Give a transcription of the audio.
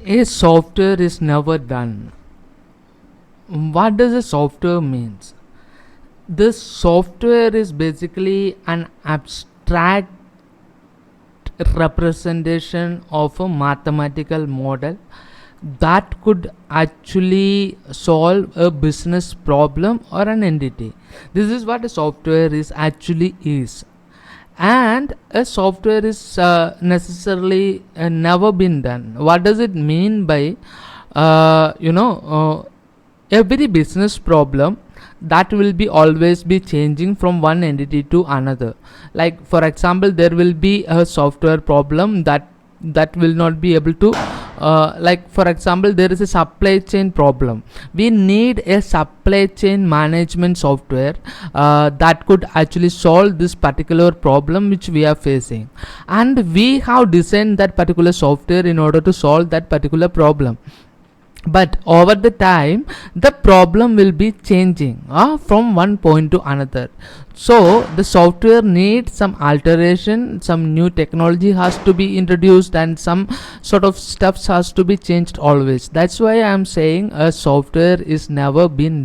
A software is never done. What does a software means? This software is basically an abstract representation of a mathematical model that could actually solve a business problem or an entity. This is what a software is actually is. And a software is necessarily never been done. What does it mean by every business problem that will be always be changing from one entity to another? Like for example, there will be a software problem that will not be able to like for example, there is a supply chain problem. We need a supply chain management software that could actually solve this particular problem which we are facing, and we have designed that particular software in order to solve that particular problem. But over the time the problem will be changing from one point to another. So the software needs some alteration, some new technology has to be introduced, and some sort of stuffs has to be changed always. That's why I am saying a software is never been